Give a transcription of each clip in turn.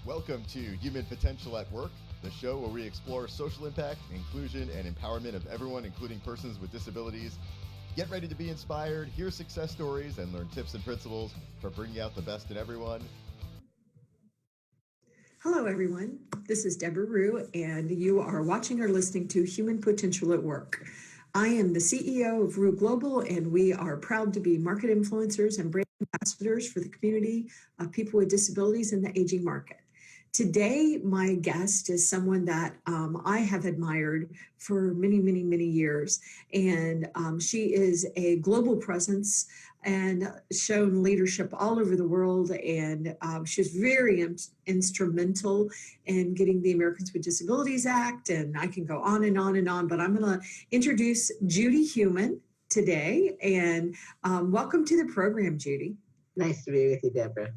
Welcome to Human Potential at Work, the show where we explore social impact, inclusion, and empowerment of everyone, including persons with disabilities. Get ready to be inspired, hear success stories, and learn tips and principles for bringing out the best in everyone. Hello, everyone. This is Debra, and you are watching or listening to Human Potential at Work. I am the CEO of Rue Global, and we are proud to be market influencers and brand ambassadors for the community of people with disabilities in the aging market. Today, my guest is someone that I have admired for many, many, many years. And she is a global presence and shown leadership all over the world. And she's very instrumental in getting the Americans with Disabilities Act. And I can go on and on and on, but I'm going to introduce Judy Heumann today. And welcome to the program, Judy. Nice to be with you, Debra.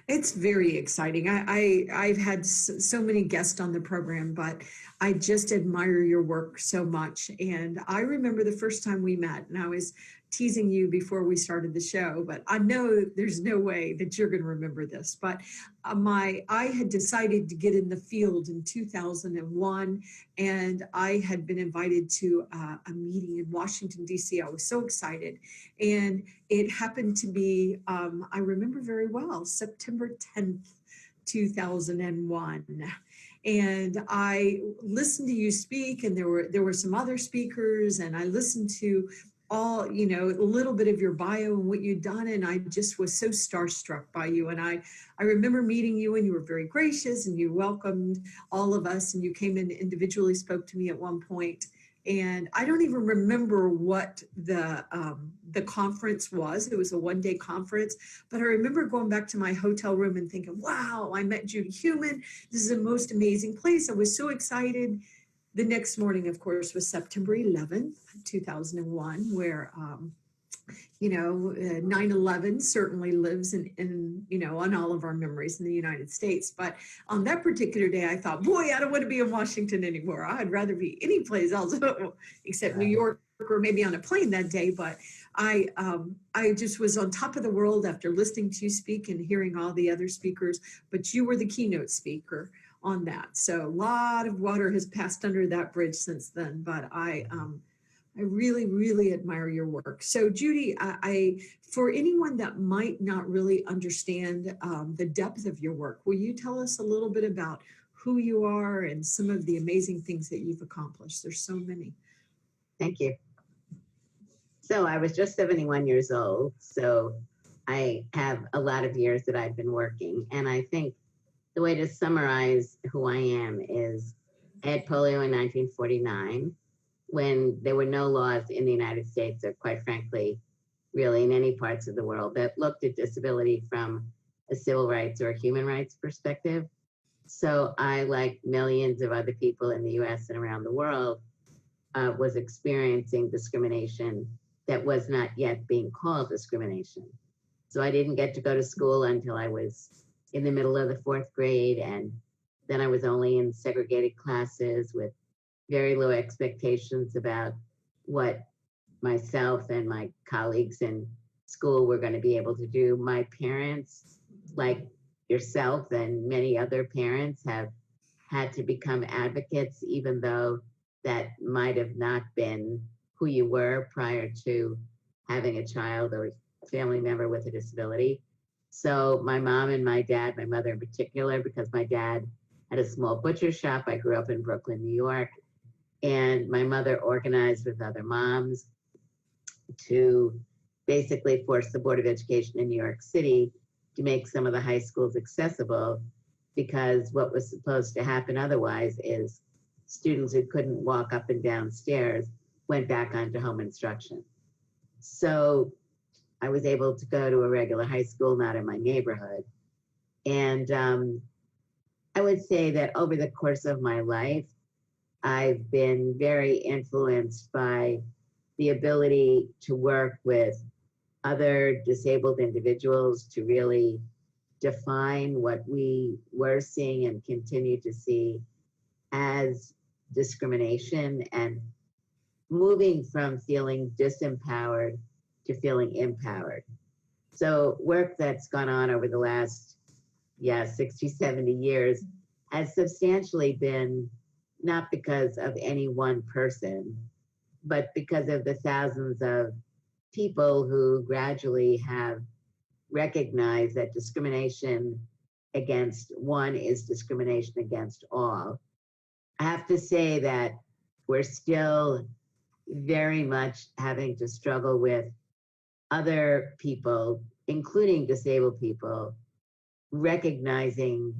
It's very exciting. I've had so many guests on the program, but I just admire your work so much. And I remember the first time we met, and I was teasing you before we started the show, but I know there's no way that you're going to remember this. But I had decided to get in the field in 2001, and I had been invited to a meeting in Washington, D.C. I was so excited. And it happened to be, I remember very well, September 10th, 2001. And I listened to you speak, and there were some other speakers, and I listened to a little bit of your bio and what you'd done. And I just was so starstruck by you. And I remember meeting you, and you were very gracious, and you welcomed all of us, and you came in individually, spoke to me at one point. And I don't even remember what the conference was. It was a one-day conference, but I remember going back to my hotel room and thinking, wow, I met Judy Heumann. This is the most amazing place. I was so excited. The next morning, of course, was September 11th, 2001, where, 9/11 certainly lives in on all of our memories in the United States. But on that particular day, I thought, boy, I don't want to be in Washington anymore. I'd rather be any place else except New York, or maybe on a plane that day. But I just was on top of the world after listening to you speak and hearing all the other speakers. But you were the keynote speaker on that. So a lot of water has passed under that bridge since then, but I really, really admire your work. So Judy, for anyone that might not really understand the depth of your work, will you tell us a little bit about who you are and some of the amazing things that you've accomplished? There's so many. Thank you. So I was just 71 years old, so I have a lot of years that I've been working, and I think the way to summarize who I am is I had polio in 1949 when there were no laws in the United States, or quite frankly, really in any parts of the world, that looked at disability from a civil rights or a human rights perspective. So I, like millions of other people in the US and around the world, was experiencing discrimination that was not yet being called discrimination. So I didn't get to go to school until I was in the middle of the fourth grade, and then I was only in segregated classes with very low expectations about what myself and my colleagues in school were going to be able to do. My parents, like yourself and many other parents, have had to become advocates, even though that might have not been who you were prior to having a child or a family member with a disability. So my mom and my dad, my mother in particular, because my dad had a small butcher shop. I grew up in Brooklyn, New York, and my mother organized with other moms to basically force the Board of Education in New York City to make some of the high schools accessible, because what was supposed to happen otherwise is students who couldn't walk up and down stairs went back onto home instruction. So I was able to go to a regular high school, not in my neighborhood. And I would say that over the course of my life, I've been very influenced by the ability to work with other disabled individuals to really define what we were seeing and continue to see as discrimination, and moving from feeling disempowered to feeling empowered. So work that's gone on over the last 60, 70 years, has substantially been not because of any one person, but because of the thousands of people who gradually have recognized that discrimination against one is discrimination against all. I have to say that we're still very much having to struggle with other people, including disabled people, recognizing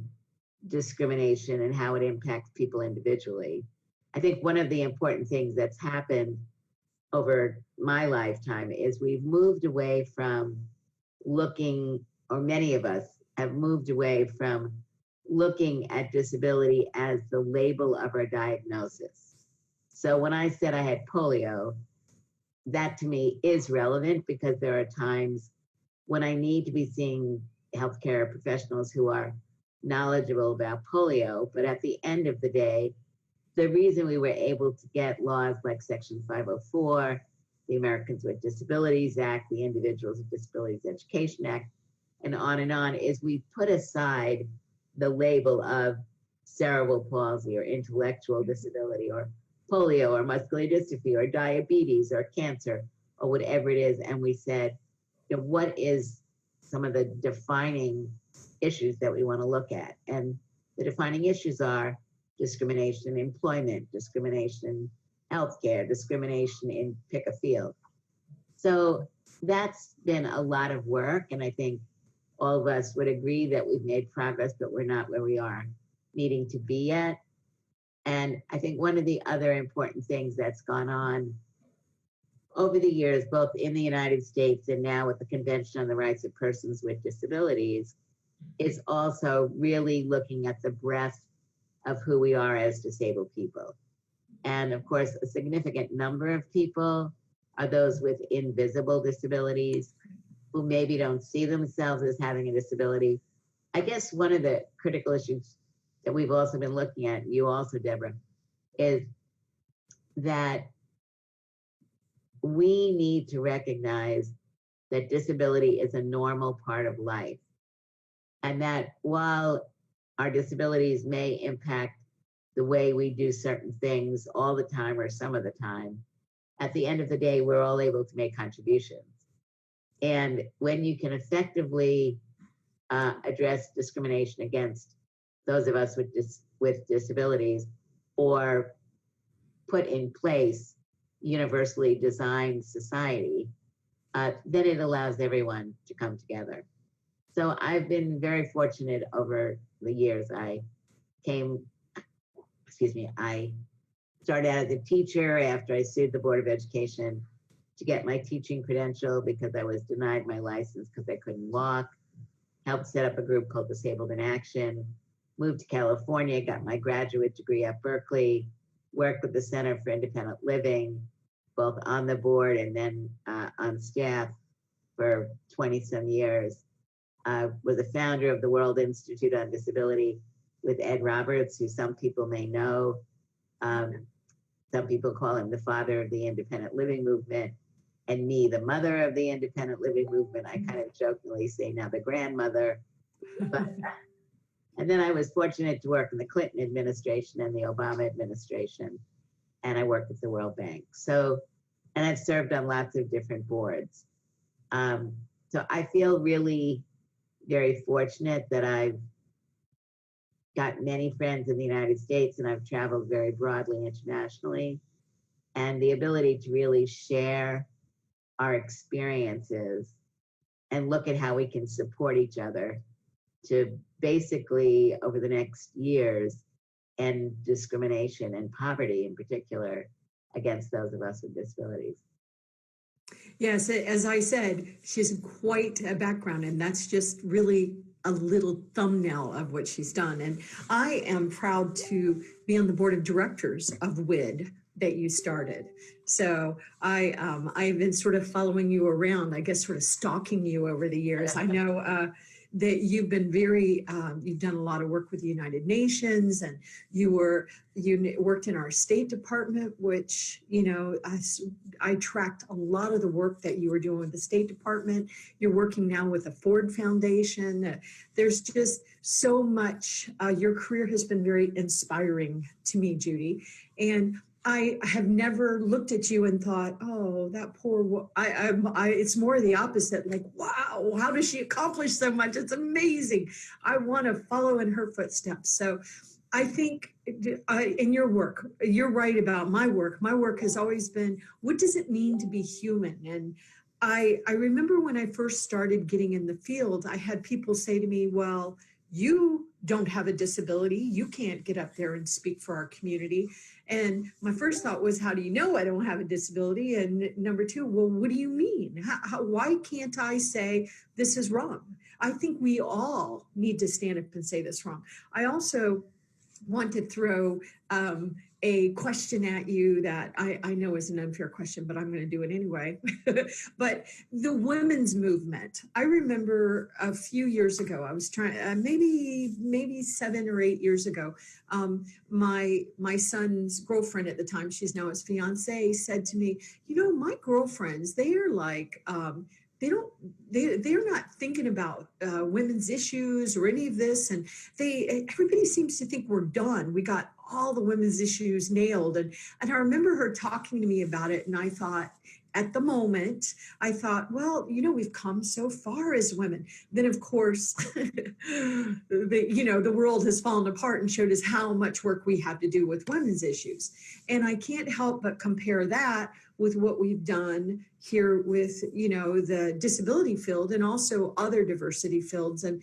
discrimination and how it impacts people individually. I think one of the important things that's happened over my lifetime is we've moved away from looking, or many of us have moved away from looking at disability as the label of our diagnosis. So when I said I had polio, that to me is relevant because there are times when I need to be seeing healthcare professionals who are knowledgeable about polio. But at the end of the day, the reason we were able to get laws like Section 504, the Americans with Disabilities Act, the Individuals with Disabilities Education Act, and on, is we put aside the label of cerebral palsy or intellectual disability or polio or muscular dystrophy or diabetes or cancer or whatever it is. And we said, you know, what is some of the defining issues that we want to look at? And the defining issues are discrimination in employment, discrimination in healthcare, discrimination in pick a field. So that's been a lot of work. And I think all of us would agree that we've made progress, but we're not where we are needing to be yet. And I think one of the other important things that's gone on over the years, both in the United States and now with the Convention on the Rights of Persons with Disabilities, is also really looking at the breadth of who we are as disabled people. And of course, a significant number of people are those with invisible disabilities who maybe don't see themselves as having a disability. I guess one of the critical issues that we've also been looking at, you also, Debra, is that we need to recognize that disability is a normal part of life. And that while our disabilities may impact the way we do certain things all the time or some of the time, at the end of the day, we're all able to make contributions. And when you can effectively address discrimination against those of us with disabilities, or put in place universally designed society, then it allows everyone to come together. So I've been very fortunate over the years. I started out as a teacher after I sued the Board of Education to get my teaching credential because I was denied my license because I couldn't walk. Helped set up a group called Disabled in Action, moved to California, got my graduate degree at Berkeley, worked with the Center for Independent Living, both on the board and then on staff for 20 some years. I was a founder of the World Institute on Disability with Ed Roberts, who some people may know. Some people call him the father of the independent living movement, and me, the mother of the independent living movement. I kind of jokingly say now the grandmother. And then I was fortunate to work in the Clinton administration and the Obama administration, and I worked with the World Bank. So, and I've served on lots of different boards. So I feel really very fortunate that I've got many friends in the United States and I've traveled very broadly internationally, and the ability to really share our experiences and look at how we can support each other to basically, over the next years, end discrimination and poverty in particular against those of us with disabilities. Yes, as I said, she has quite a background, and that's just really a little thumbnail of what she's done. And I am proud to be on the board of directors of WID that you started. So I've been sort of following you around, I guess, sort of stalking you over the years. I know that you've been you've done a lot of work with the United Nations, and you worked in our State Department, which, I tracked a lot of the work that you were doing with the State Department. You're working now with the Ford Foundation. There's just so much. Your career has been very inspiring to me, Judy. And I have never looked at you and thought, oh, that poor, it's more the opposite. Like, wow, how does she accomplish so much? It's amazing. I want to follow in her footsteps. So I think in your work, you're right about my work. My work has always been, what does it mean to be human? And I remember when I first started getting in the field, I had people say to me, well, you don't have a disability. You can't get up there and speak for our community. And my first thought was, how do you know I don't have a disability? And number two, well, what do you mean? Why can't I say this is wrong? I think we all need to stand up and say this wrong. I also want to throw a question at you that I know is an unfair question, but I'm going to do it anyway. But the women's movement, I remember a few years ago, I was trying, maybe 7 or 8 years ago, my son's girlfriend at the time, she's now his fiance, said to me, my girlfriends, they are like, they're not thinking about women's issues or any of this, and everybody seems to think we're done. We got all the women's issues nailed, and I remember her talking to me about it, and I thought, at the moment, I thought, well, we've come so far as women. Then, of course, the world has fallen apart and showed us how much work we have to do with women's issues. And I can't help but compare that with what we've done here with, the disability field and also other diversity fields. And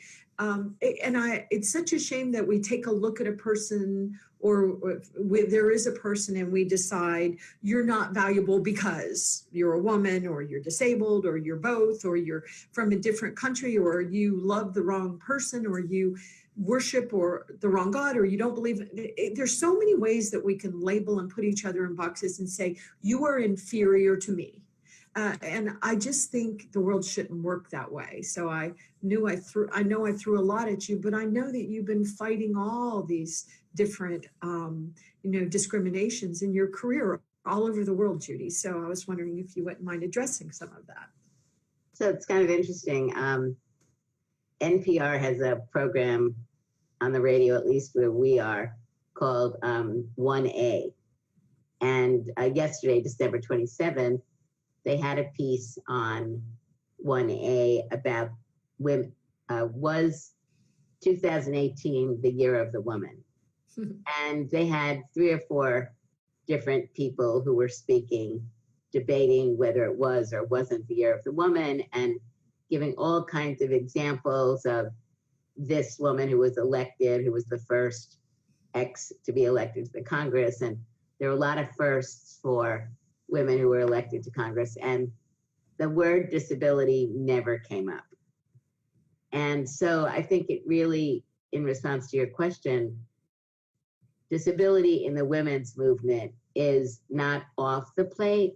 it's such a shame that we take a look at a person or there is a person and we decide you're not valuable because you're a woman or you're disabled or you're both or you're from a different country or you love the wrong person or you worship or the wrong God or you don't believe. There's so many ways that we can label and put each other in boxes and say, you are inferior to me. And I just think the world shouldn't work that way. So I know I threw a lot at you, but I know that you've been fighting all these different, discriminations in your career all over the world, Judy. So I was wondering if you wouldn't mind addressing some of that. So it's kind of interesting. NPR has a program on the radio, at least where we are, called 1A. And yesterday, December 27th, they had a piece on 1A about women. Was 2018 the year of the woman? And they had 3 or 4 different people who were speaking, debating whether it was or wasn't the year of the woman, and giving all kinds of examples of this woman who was elected, who was the first ex to be elected to the Congress. And there were a lot of firsts for women who were elected to Congress, and the word disability never came up. And so I think it really, in response to your question, disability in the women's movement is not off the plate,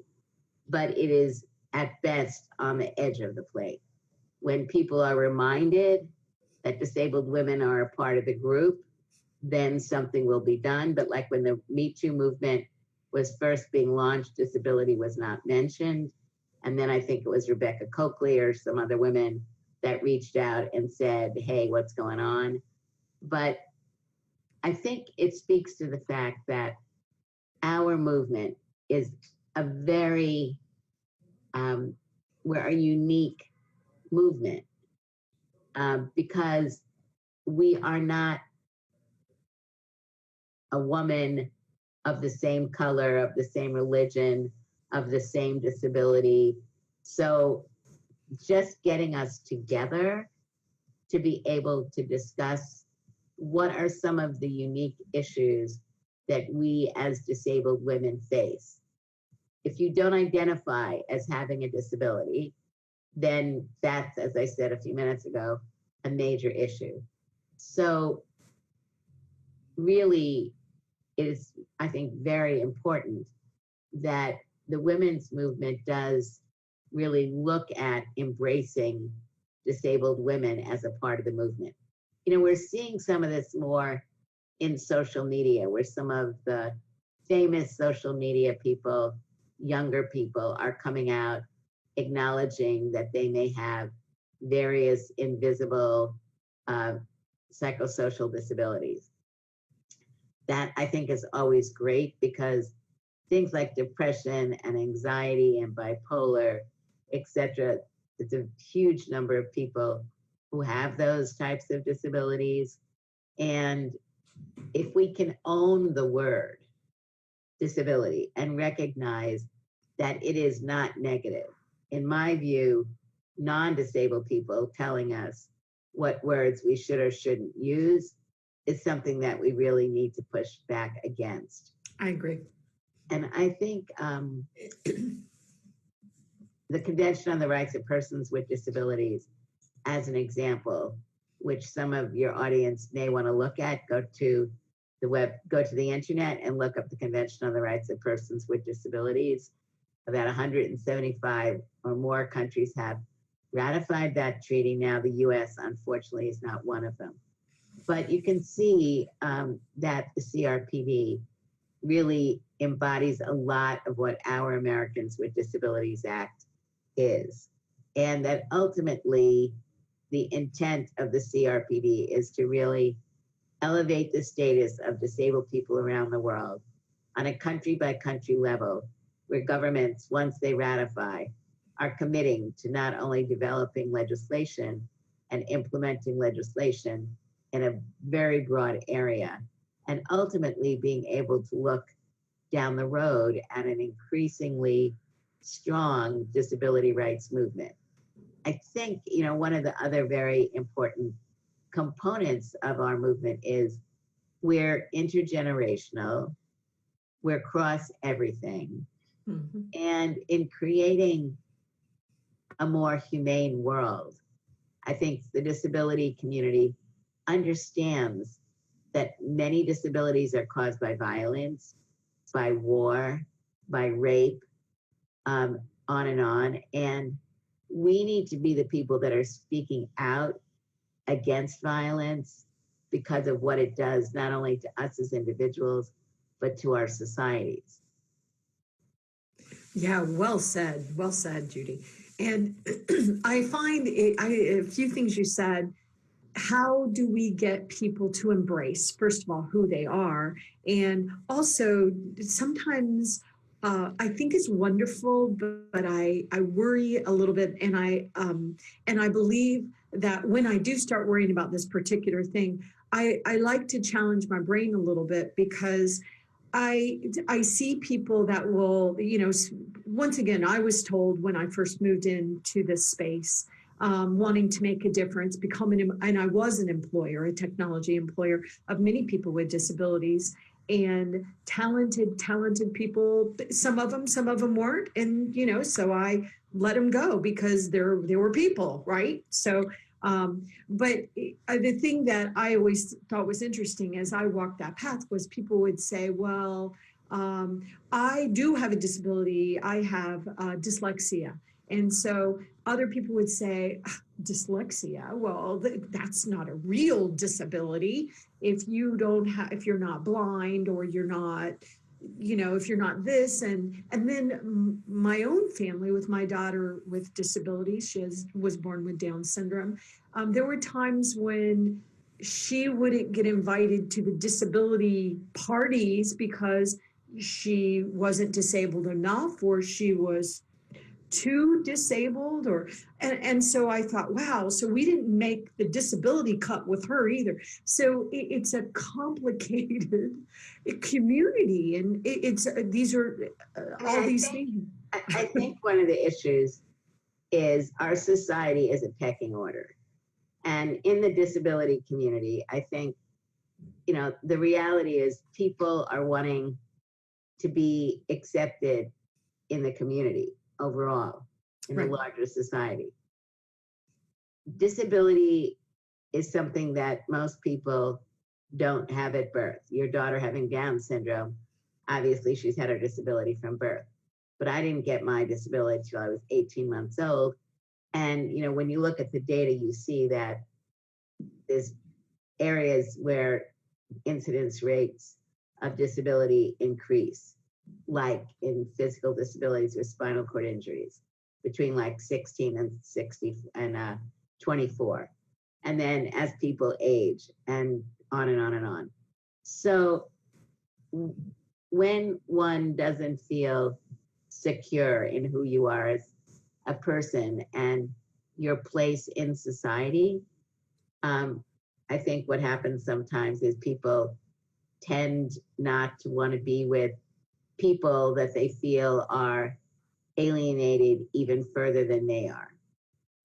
but it is at best on the edge of the plate. When people are reminded that disabled women are a part of the group, then something will be done. But like when the Me Too movement was first being launched, disability was not mentioned. And then I think it was Rebecca Coakley or some other women that reached out and said, hey, what's going on? But I think it speaks to the fact that our movement is we're a unique movement because we are not a woman of the same color, of the same religion, of the same disability. So just getting us together to be able to discuss what are some of the unique issues that we as disabled women face. If you don't identify as having a disability, then that's, as I said a few minutes ago, a major issue. So really, it is, I think, very important that the women's movement does really look at embracing disabled women as a part of the movement. We're seeing some of this more in social media, where some of the famous social media people, younger people, are coming out acknowledging that they may have various invisible psychosocial disabilities. That I think is always great, because things like depression and anxiety and bipolar, etc., it's a huge number of people who have those types of disabilities. And if we can own the word disability and recognize that it is not negative, in my view, non-disabled people telling us what words we should or shouldn't use is something that we really need to push back against. I agree. And I think the Convention on the Rights of Persons with Disabilities, as an example, which some of your audience may want to look at, go to the internet and look up the Convention on the Rights of Persons with Disabilities. About 175 or more countries have ratified that treaty. Now, the US, unfortunately, is not one of them. But you can see that the CRPD really embodies a lot of what our Americans with Disabilities Act is. And that ultimately, the intent of the CRPD is to really elevate the status of disabled people around the world on a country by country level, where governments, once they ratify, are committing to not only developing legislation and implementing legislation in a very broad area, and ultimately being able to look down the road at an increasingly strong disability rights movement. I think, one of the other very important components of our movement is we're intergenerational, we're cross everything. Mm-hmm. And in creating a more humane world, I think the disability community understands that many disabilities are caused by violence, by war, by rape, on and on. And we need to be the people that are speaking out against violence because of what it does, not only to us as individuals, but to our societies. Yeah, well said, Judy. And I find a few things you said. How do we get people to embrace, first of all, who they are? And also, sometimes I think it's wonderful, but I worry a little bit, and I believe that when I do start worrying about this particular thing, I like to challenge my brain a little bit, because I see people that will, once again, I was told when I first moved into this space, wanting to make a difference, and I was an employer, a technology employer of many people with disabilities, and talented people. Some of them weren't, and so I let them go because there were people, right? So, but the thing that I always thought was interesting as I walked that path was people would say, well, I do have a disability. I have dyslexia. And so other people would say, dyslexia, well, that's not a real disability. If you're not blind, or you're not, if you're not this. And then my own family, with my daughter with disabilities, she was born with Down syndrome. There were times when she wouldn't get invited to the disability parties because she wasn't disabled enough, or she was too disabled, and so I thought, wow, so we didn't make the disability cut with her either. So it's a complicated community, and these are all these things. I think one of the issues is our society is a pecking order. And in the disability community, I think, the reality is people are wanting to be accepted in the community overall, in the larger society. Disability is something that most people don't have at birth. Your daughter having Down syndrome, obviously she's had her disability from birth. But I didn't get my disability until I was 18 months old. And, when you look at the data, you see that there's areas where incidence rates of disability increase, like in physical disabilities with spinal cord injuries, between like 16 and 60 and 24. And then as people age, and on and on and on. So when one doesn't feel secure in who you are as a person and your place in society, I think what happens sometimes is people tend not to want to be with people that they feel are alienated even further than they are.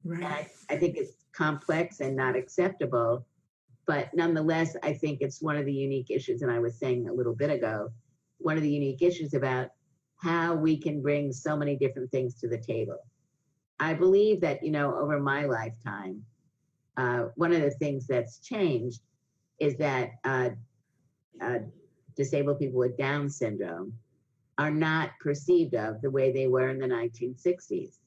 Right. And I think it's complex and not acceptable, but nonetheless, I think it's one of the unique issues, and I was saying a little bit ago, one of the unique issues about how we can bring so many different things to the table. I believe that, over my lifetime, one of the things that's changed is that disabled people with Down syndrome are not perceived of the way they were in the 1960s.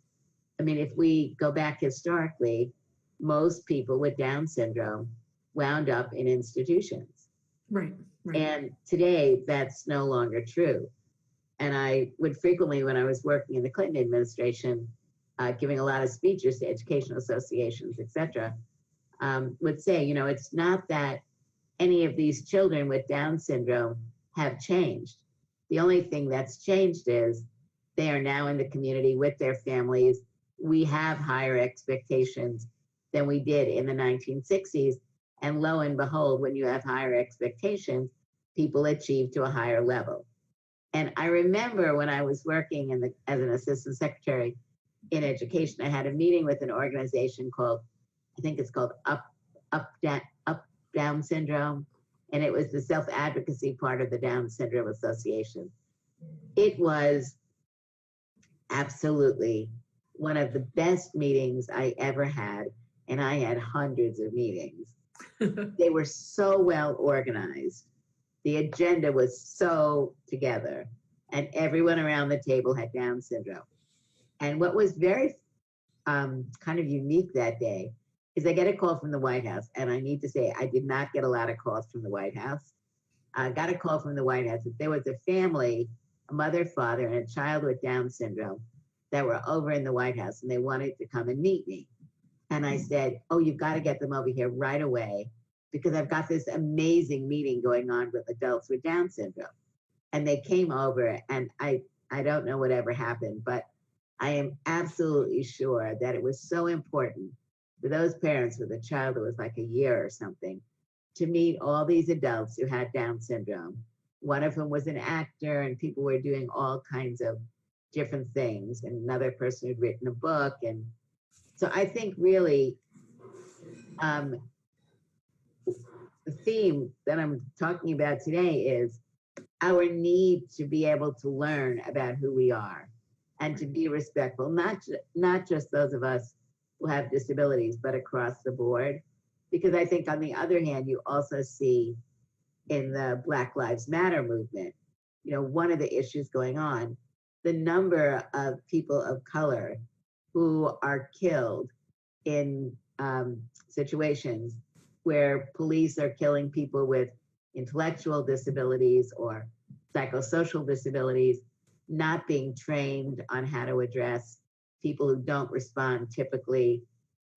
I mean, if we go back historically, most people with Down syndrome wound up in institutions. Right. And today, that's no longer true. And I would frequently, when I was working in the Clinton administration, giving a lot of speeches to educational associations, et cetera, would say, it's not that any of these children with Down syndrome have changed. The only thing that's changed is they are now in the community with their families. We have higher expectations than we did in the 1960s. And lo and behold, when you have higher expectations, people achieve to a higher level. And I remember when I was working as an assistant secretary in education, I had a meeting with an organization called, I think it's called Up Down Syndrome. And it was the self-advocacy part of the Down Syndrome Association. It was absolutely one of the best meetings I ever had. And I had hundreds of meetings. They were so well organized. The agenda was so together. And everyone around the table had Down syndrome. And what was very kind of unique that day is I get a call from the White House. And I need to say, I did not get a lot of calls from the White House. I got a call from the White House that there was a family, a mother, father, and a child with Down syndrome that were over in the White House, and they wanted to come and meet me. And I said, oh, you've got to get them over here right away, because I've got this amazing meeting going on with adults with Down syndrome. And they came over, and I don't know whatever happened, but I am absolutely sure that it was so important for those parents with a child that was like a year or something to meet all these adults who had Down syndrome, one of whom was an actor, and people were doing all kinds of different things, and another person who'd written a book. And so I think really the theme that I'm talking about today is our need to be able to learn about who we are and to be respectful, not just those of us who have disabilities, but across the board. Because I think on the other hand, you also see in the Black Lives Matter movement, one of the issues going on, the number of people of color who are killed in situations where police are killing people with intellectual disabilities or psychosocial disabilities, not being trained on how to address people who don't respond typically.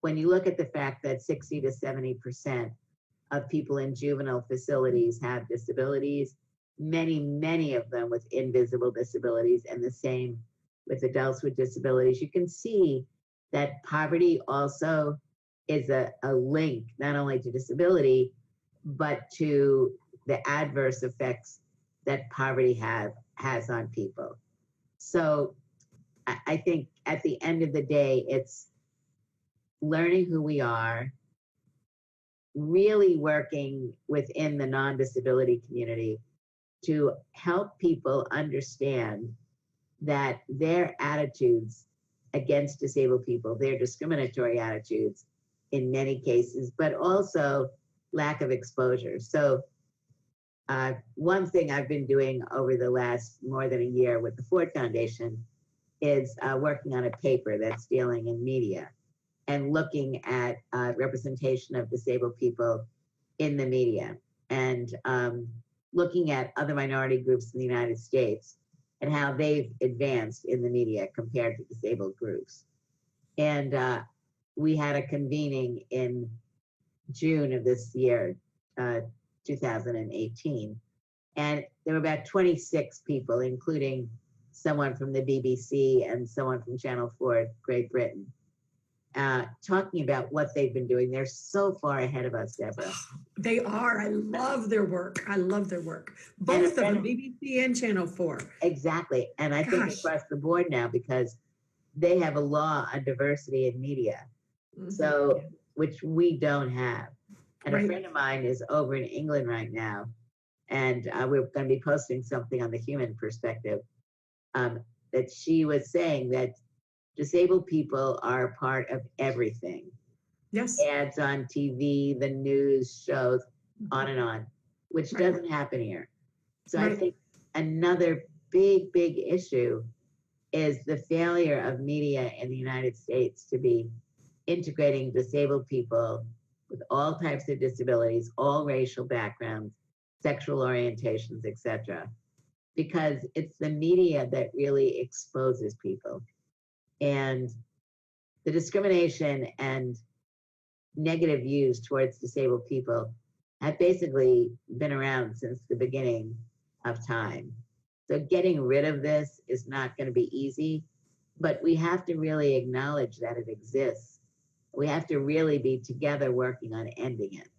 When you look at the fact that 60 to 70% of people in juvenile facilities have disabilities, many of them with invisible disabilities, and the same with adults with disabilities, you can see that poverty also is a link not only to disability, but to the adverse effects that poverty has on people. So I think at the end of the day, it's learning who we are, really working within the non-disability community to help people understand that their attitudes against disabled people, their discriminatory attitudes in many cases, but also lack of exposure. So one thing I've been doing over the last more than a year with the Ford Foundation is working on a paper that's dealing in media. and looking at representation of disabled people in the media, and looking at other minority groups in the United States and how they've advanced in the media compared to disabled groups. And we had a convening in June of this year, 2018. And there were about 26 people, including someone from the BBC and someone from Channel 4, Great Britain, talking about what they've been doing. They're so far ahead of us, Debra. They are. I love their work. I love their work. Both of them, BBC and Channel 4. Exactly. And I think across the board now, because they have a law on diversity in media, so which we don't have. And a friend of mine is over in England right now, and we're going to be posting something on the Human Perspective, that she was saying that disabled people are a part of everything. Yes. Ads on TV, the news shows, on and on, which doesn't happen here. So I think another big issue is the failure of media in the United States to be integrating disabled people with all types of disabilities, all racial backgrounds, sexual orientations, etc. Because it's the media that really exposes people. And the discrimination and negative views towards disabled people have basically been around since the beginning of time. So getting rid of this is not going to be easy, but we have to really acknowledge that it exists. We have to really be together working on ending it.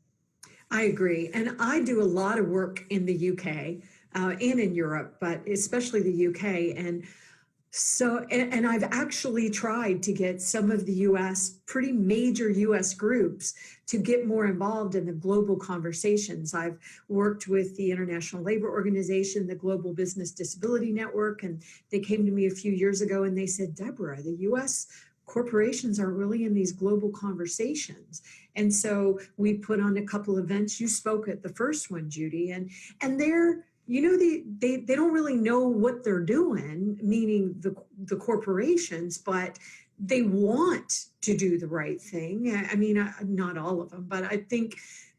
I agree. And I do a lot of work in the UK and in Europe, but especially the UK. And so, and I've actually tried to get some of the US, pretty major US groups to get more involved in the global conversations. I've worked with the International Labor Organization, the Global Business Disability Network, and they came to me a few years ago and they said, Debra, the US corporations are really in these global conversations. And so we put on a couple events. You spoke at the first one, Judy, and they're, you know, they don't really know what they're doing, meaning the corporations, but they want to do the right thing. I mean, not all of them, but I think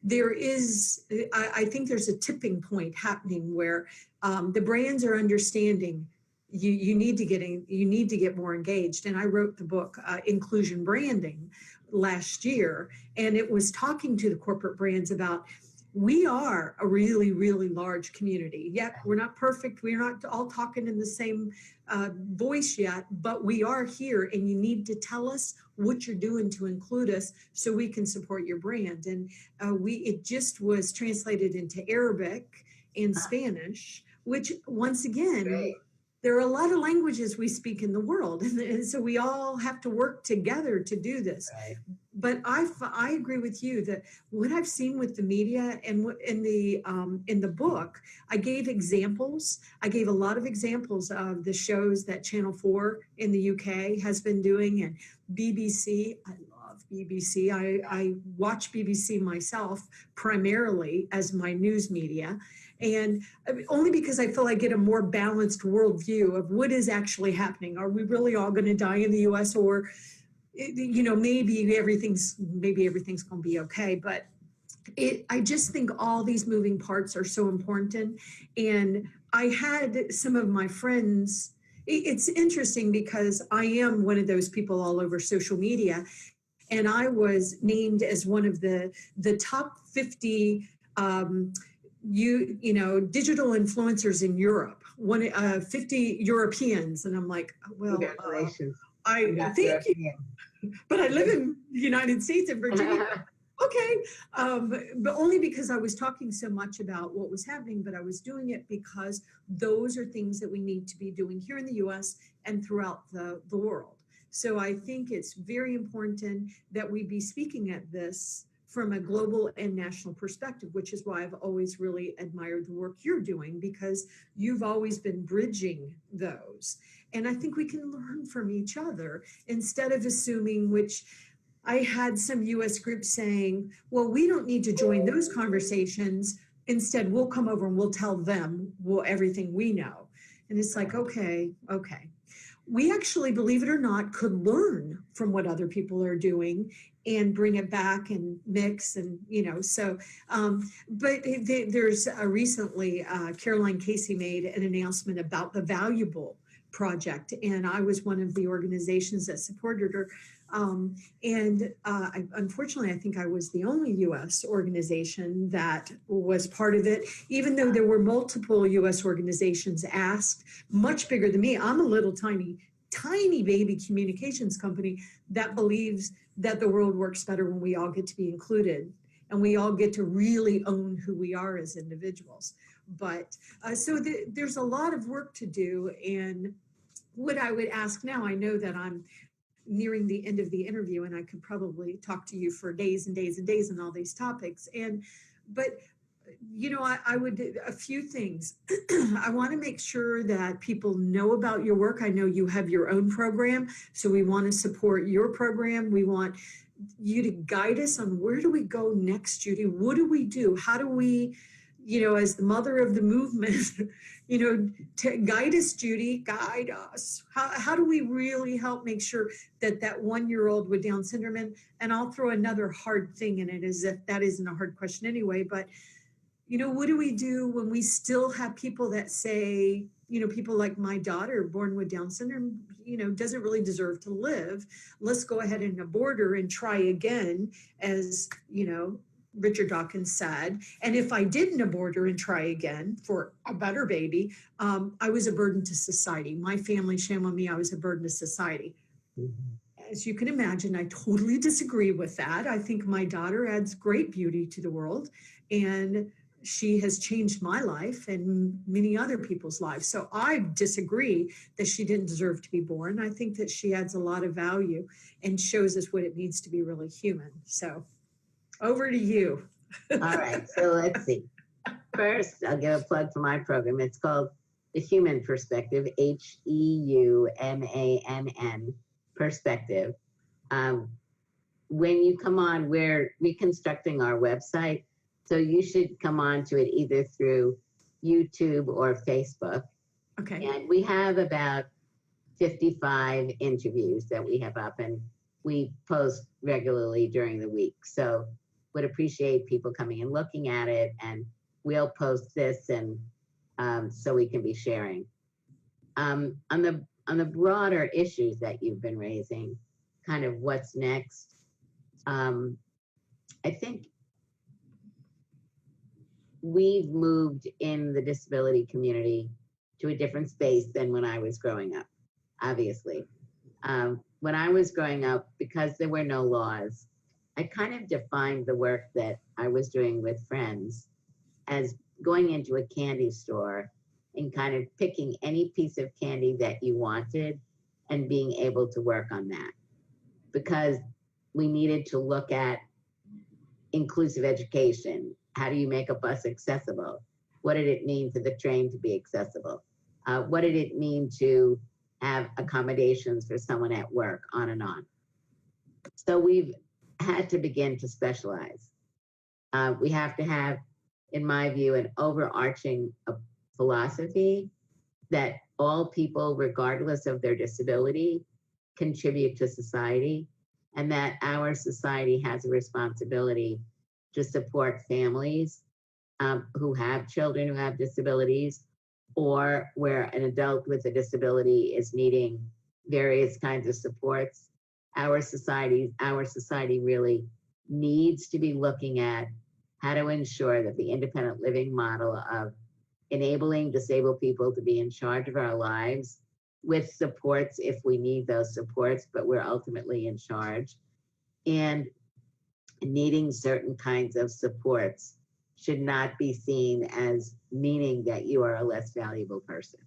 I think there's a tipping point happening where the brands are understanding you need to get more engaged. And I wrote the book Inclusion Branding last year, and it was talking to the corporate brands about, we are a really, really large community. Yet we're not perfect. We're not all talking in the same voice yet, but we are here, and you need to tell us what you're doing to include us so we can support your brand. And it just was translated into Arabic and Spanish, which once again, there are a lot of languages we speak in the world. And so we all have to work together to do this. Right. But I agree with you that what I've seen with the media and in the book, I gave examples. I gave a lot of examples of the shows that Channel 4 in the UK has been doing, and BBC. I love BBC. I watch BBC myself primarily as my news media. And only because I feel I get a more balanced worldview of what is actually happening. Are we really all going to die in the U.S., or, you know, maybe everything's going to be okay? But I just think all these moving parts are so important. And I had some of my friends. It's interesting because I am one of those people all over social media, and I was named as one of the top 50. You know, digital influencers in Europe, 50 Europeans. And I'm like, well, congratulations. I thank you, but I live in the United States in Virginia. Okay. But only because I was talking so much about what was happening, but I was doing it because those are things that we need to be doing here in the US and throughout the world. So I think it's very important that we be speaking at this from a global and national perspective, which is why I've always really admired the work you're doing, because you've always been bridging those. And I think we can learn from each other instead of assuming, which I had some US groups saying, well, we don't need to join those conversations. Instead, we'll come over and we'll tell them everything we know. And it's like, okay. we actually, believe it or not, could learn from what other people are doing and bring it back and mix and, so, but there's recently, Caroline Casey made an announcement about the Valuable Project, and I was one of the organizations that supported her. Unfortunately, I think I was the only U.S. organization that was part of it, even though there were multiple U.S. organizations asked, much bigger than me. I'm a little tiny baby communications company that believes that the world works better when we all get to be included and we all get to really own who we are as individuals. But there's a lot of work to do. And what I would ask now, I know that I'm nearing the end of the interview and I could probably talk to you for days and days and days on all these topics. But I would do a few things. I want to make sure that people know about your work. I know you have your own program, so we want to support your program. We want you to guide us on where do we go next, Judy? What do we do? How do we, as the mother of the movement, to guide us, Judy, guide us. How do we really help make sure that 1-year-old with Down syndrome, and I'll throw another hard thing in it as if that isn't a hard question anyway, but what do we do when we still have people that say, people like my daughter born with Down syndrome, doesn't really deserve to live. Let's go ahead and abort her and try again, as, Richard Dawkins said. And if I didn't abort her and try again for a better baby, I was a burden to society. My family, shame on me, I was a burden to society. Mm-hmm. As you can imagine, I totally disagree with that. I think my daughter adds great beauty to the world, and she has changed my life and many other people's lives. So I disagree that she didn't deserve to be born. I think that she adds a lot of value and shows us what it means to be really human. So over to you. All right, so let's see. First, I'll give a plug for my program. It's called The Human Perspective, HEUMANN Perspective. When you come on, we're reconstructing our website. So you should come on to it either through YouTube or Facebook. Okay. And we have about 55 interviews that we have up, and we post regularly during the week. So would appreciate people coming and looking at it, and we'll post this and so we can be sharing. On the broader issues that you've been raising, kind of what's next, I think we've moved in the disability community to a different space than when I was growing up, obviously. When I was growing up, because there were no laws, I kind of defined the work that I was doing with friends as going into a candy store and kind of picking any piece of candy that you wanted and being able to work on that. Because we needed to look at inclusive education. How do you make a bus accessible? What did it mean for the train to be accessible? What did it mean to have accommodations for someone at work, on and on. So we've had to begin to specialize. We have to have, in my view, an overarching philosophy that all people, regardless of their disability, contribute to society, and that our society has a responsibility to support families who have children who have disabilities, or where an adult with a disability is needing various kinds of supports. Our society really needs to be looking at how to ensure that the independent living model of enabling disabled people to be in charge of our lives, with supports if we need those supports, but we're ultimately in charge, and needing certain kinds of supports should not be seen as meaning that you are a less valuable person.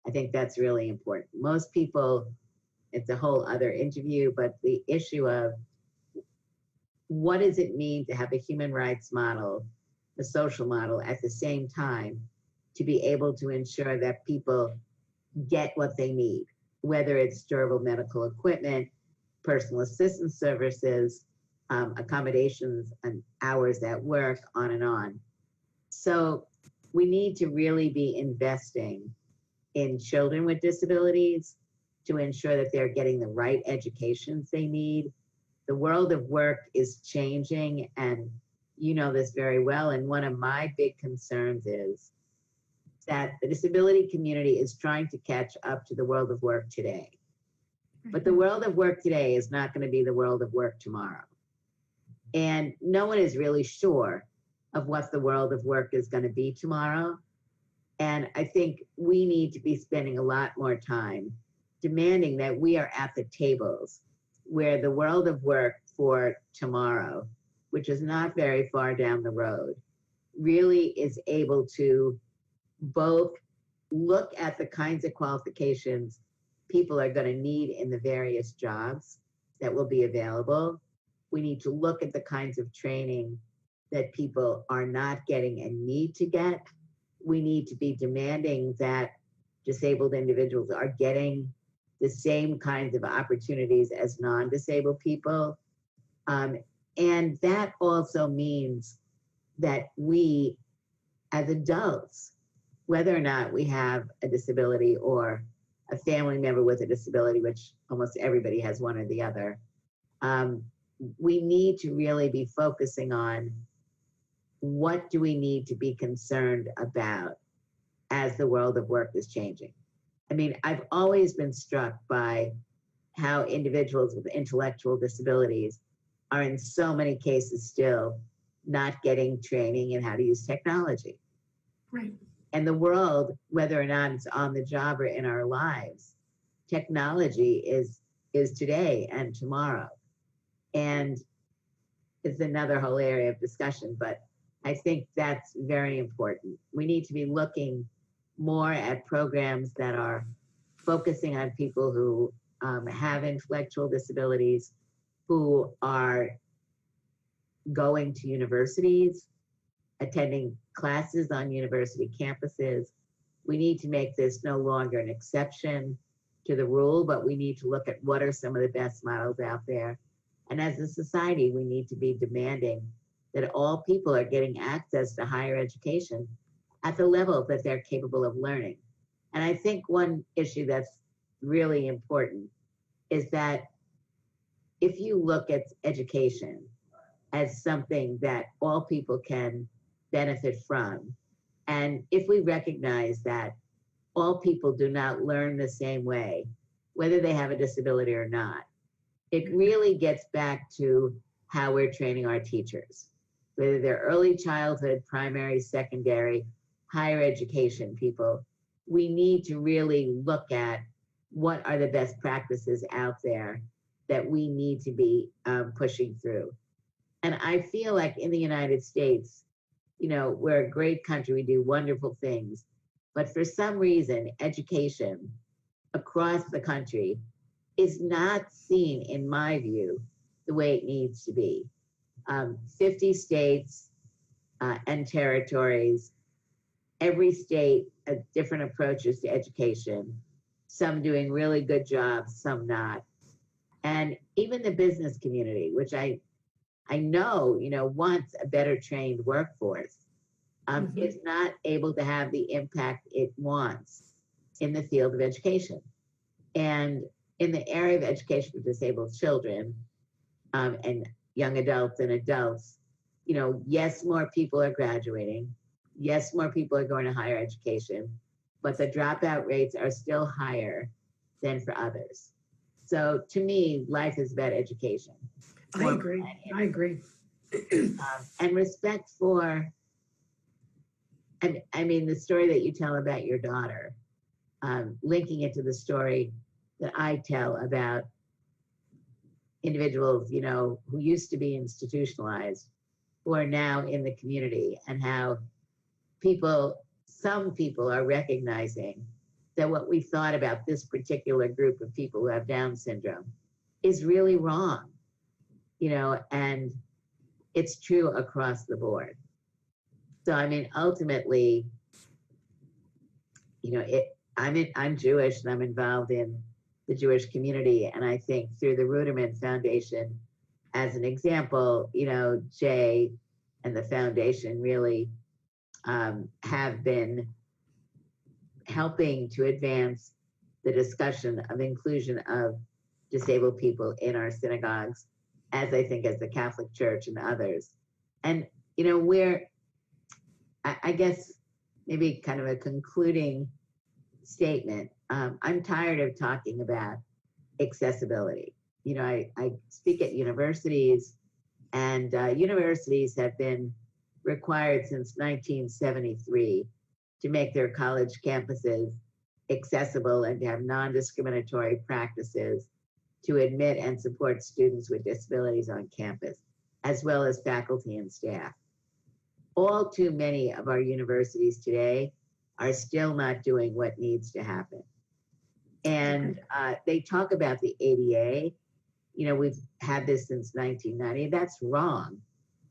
I think that's really important. Most people, it's a whole other interview, but the issue of what does it mean to have a human rights model, a social model at the same time, to be able to ensure that people get what they need, whether it's durable medical equipment, personal assistance services, accommodations and hours at work, on and on. So we need to really be investing in children with disabilities to ensure that they're getting the right educations they need. The world of work is changing, and you know this very well. And one of my big concerns is that the disability community is trying to catch up to the world of work today. But the world of work today is not going to be the world of work tomorrow. And no one is really sure of what the world of work is going to be tomorrow. And I think we need to be spending a lot more time demanding that we are at the tables where the world of work for tomorrow, which is not very far down the road, really is able to both look at the kinds of qualifications people are going to need in the various jobs that will be available. We need to look at the kinds of training that people are not getting and need to get. We need to be demanding that disabled individuals are getting the same kinds of opportunities as non-disabled people. And that also means that we, as adults, whether or not we have a disability or a family member with a disability, which almost everybody has one or the other, we need to really be focusing on what do we need to be concerned about as the world of work is changing. I mean, I've always been struck by how individuals with intellectual disabilities are in so many cases still not getting training in how to use technology. Right. And the world, whether or not it's on the job or in our lives, technology is today and tomorrow. And it's another whole area of discussion, but I think that's very important. We need to be looking more at programs that are focusing on people who have intellectual disabilities, who are going to universities, attending classes on university campuses. We need to make this no longer an exception to the rule, but we need to look at what are some of the best models out there. And as a society, we need to be demanding that all people are getting access to higher education at the level that they're capable of learning. And I think one issue that's really important is that if you look at education as something that all people can benefit from, and if we recognize that all people do not learn the same way, whether they have a disability or not, it really gets back to how we're training our teachers, whether they're early childhood, primary, secondary, higher education people. We need to really look at what are the best practices out there that we need to be pushing through. And I feel like in the United States, you know, we're a great country, we do wonderful things, but for some reason, education across the country is not seen, in my view, the way it needs to be. 50 states and territories, every state has different approaches to education, some doing really good jobs, some not. And even the business community, which I know, you know, wants a better trained workforce, is not able to have the impact it wants in the field of education. And in the area of education for disabled children and young adults and adults, you know, yes, more people are graduating. Yes, more people are going to higher education, but the dropout rates are still higher than for others. So to me, life is about education. I agree. I agree. And respect for, and I mean, the story that you tell about your daughter, linking it to the story that I tell about individuals, you know, who used to be institutionalized, who are now in the community, and how some people are recognizing that what we thought about this particular group of people who have Down syndrome is really wrong, you know, and it's true across the board. So, I mean, ultimately, you know, I'm Jewish and I'm involved in the Jewish community. And I think through the Ruderman Foundation, as an example, you know, Jay and the foundation really have been helping to advance the discussion of inclusion of disabled people in our synagogues, as I think as the Catholic Church and others. And, you know, I guess maybe kind of a concluding statement. I'm tired of talking about accessibility. You know, I speak at universities, and universities have been required since 1973 to make their college campuses accessible and to have non-discriminatory practices to admit and support students with disabilities on campus, as well as faculty and staff. All too many of our universities today are still not doing what needs to happen. And they talk about the ADA. You know, we've had this since 1990. That's wrong.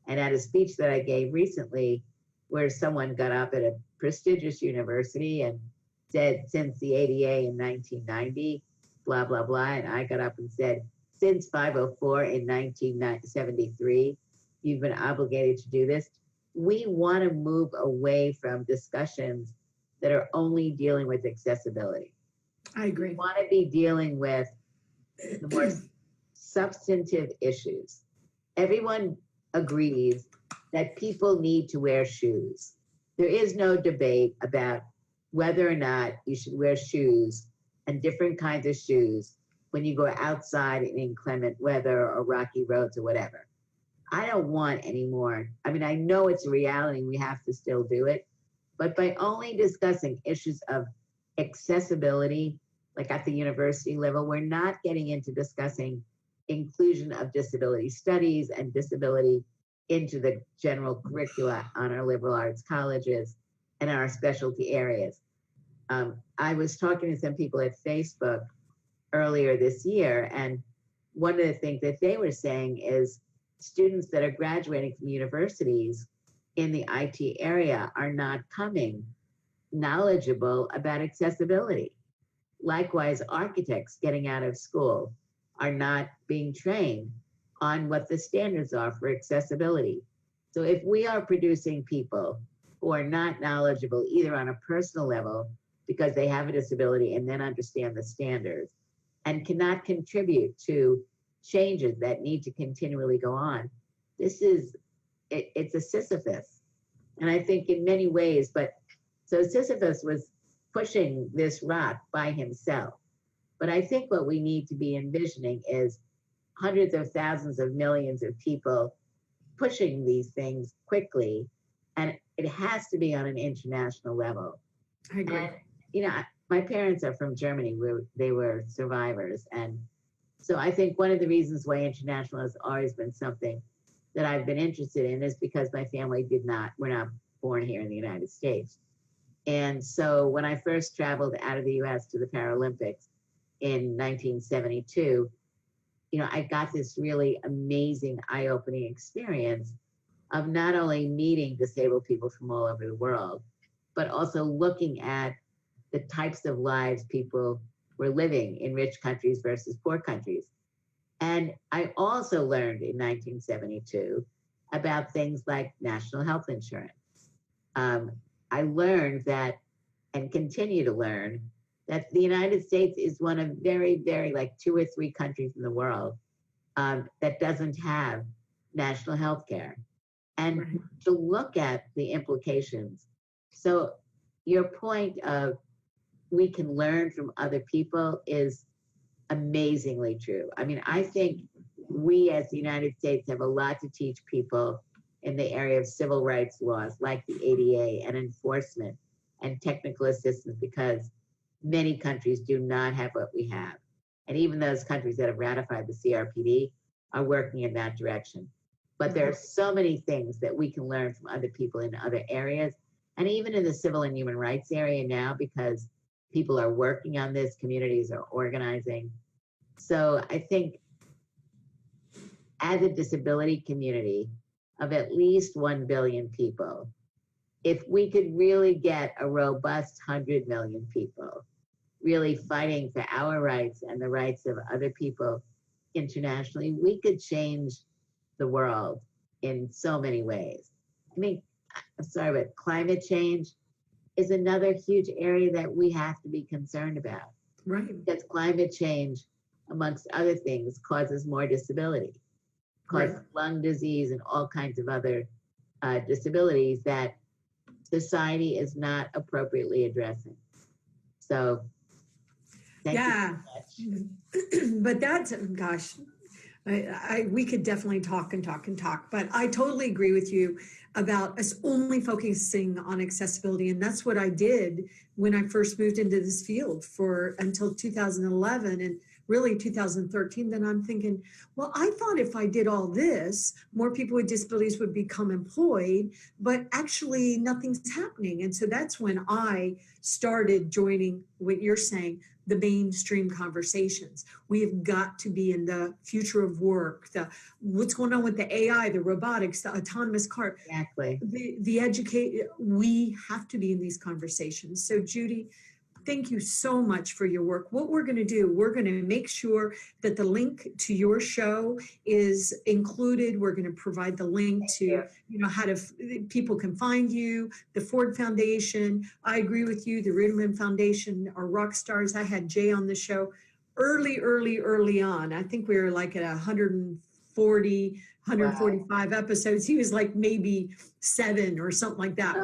And at a speech that I gave recently, where someone got up at a prestigious university and said, since the ADA in 1990, blah, blah, blah. And I got up and said, since 504 in 1973, you've been obligated to do this. We want to move away from discussions that are only dealing with accessibility. I agree. We want to be dealing with the more substantive issues. Everyone agrees that people need to wear shoes. There is no debate about whether or not you should wear shoes and different kinds of shoes when you go outside in inclement weather or rocky roads or whatever. I don't want any more. I mean, I know it's a reality and we have to still do it, but by only discussing issues of accessibility, like at the university level, we're not getting into discussing inclusion of disability studies and disability into the general curricula on our liberal arts colleges and our specialty areas. I was talking to some people at Facebook earlier this year, and one of the things that they were saying is students that are graduating from universities in the IT area are not coming knowledgeable about accessibility. Likewise, architects getting out of school are not being trained on what the standards are for accessibility. So if we are producing people who are not knowledgeable either on a personal level because they have a disability and then understand the standards and cannot contribute to changes that need to continually go on, it's a Sisyphus. And I think in many ways, but so Sisyphus was pushing this rock by himself. But I think what we need to be envisioning is hundreds of thousands of millions of people pushing these things quickly. And it has to be on an international level. I agree. And, you know, my parents are from Germany, where they were survivors. And so I think one of the reasons why international has always been something that I've been interested in is because my family were not born here in the United States. And so when I first traveled out of the US to the Paralympics in 1972, you know, I got this really amazing eye-opening experience of not only meeting disabled people from all over the world, but also looking at the types of lives people were living in rich countries versus poor countries. And I also learned in 1972 about things like national health insurance. I learned that, and continue to learn, that the United States is one of very, very like 2 or 3 countries in the world that doesn't have national health care. And to look at the implications. So your point of we can learn from other people is amazingly true. I mean, I think we as the United States have a lot to teach people in the area of civil rights laws like the ADA and enforcement and technical assistance, because many countries do not have what we have. And even those countries that have ratified the CRPD are working in that direction. But there are so many things that we can learn from other people in other areas, and even in the civil and human rights area now, because people are working on this, communities are organizing. So I think as a disability community of at least 1 billion people, if we could really get a robust 100 million people really fighting for our rights and the rights of other people internationally, we could change the world in so many ways. I mean, I'm sorry, but climate change is another huge area that we have to be concerned about. Right. Because climate change, amongst other things, causes more disability, causes Right. lung disease and all kinds of other disabilities that society is not appropriately addressing. So thank you Yeah. so much. But that's, gosh, we could definitely talk and talk and talk, but I totally agree with you about us only focusing on accessibility. And that's what I did when I first moved into this field for until 2011 and really 2013. Then I'm thinking, well, I thought if I did all this, more people with disabilities would become employed, but actually nothing's happening. And so that's when I started joining what you're saying, the mainstream conversations. We have got to be in the future of work, what's going on with the AI, the robotics, the autonomous car. Exactly. The educate. We have to be in these conversations. So, Judy, thank you so much for your work. What we're going to do, we're going to make sure that the link to your show is included. We're going to provide the link to, how to people can find you, the Ford Foundation. I agree with you. The Ruderman Foundation are rock stars. I had Jay on the show early on. I think we were like at 140, 145 episodes. He was like maybe 7 or something like that.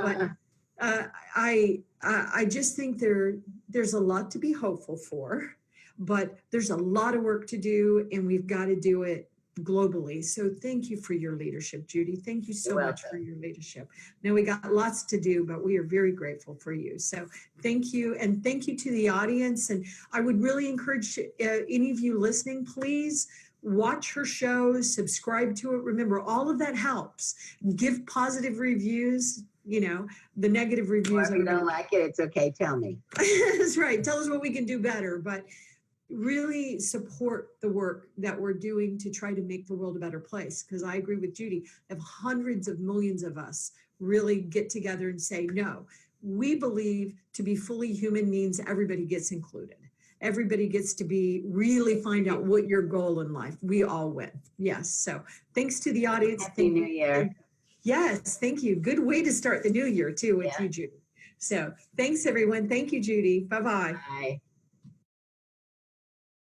But I just think there's a lot to be hopeful for, but there's a lot of work to do, and we've got to do it globally. So thank you for your leadership, Judy. Thank you so much for your leadership. Now we got lots to do, but we are very grateful for you. So thank you, and thank you to the audience. And I would really encourage any of you listening, please watch her show, subscribe to it. Remember, all of that helps. Give positive reviews. The negative reviews. Or if you don't like it, it's okay. Tell me. That's right. Tell us what we can do better. But really support the work that we're doing to try to make the world a better place. Because I agree with Judy. If hundreds of millions of us really get together and say, no, we believe to be fully human means everybody gets included. Everybody gets to really find out what your goal in life. We all win. Yes. So thanks to the audience. Happy New Year. Yes, thank you. Good way to start the new year too with you, Judy. So thanks everyone. Thank you, Judy. Bye-bye. Bye.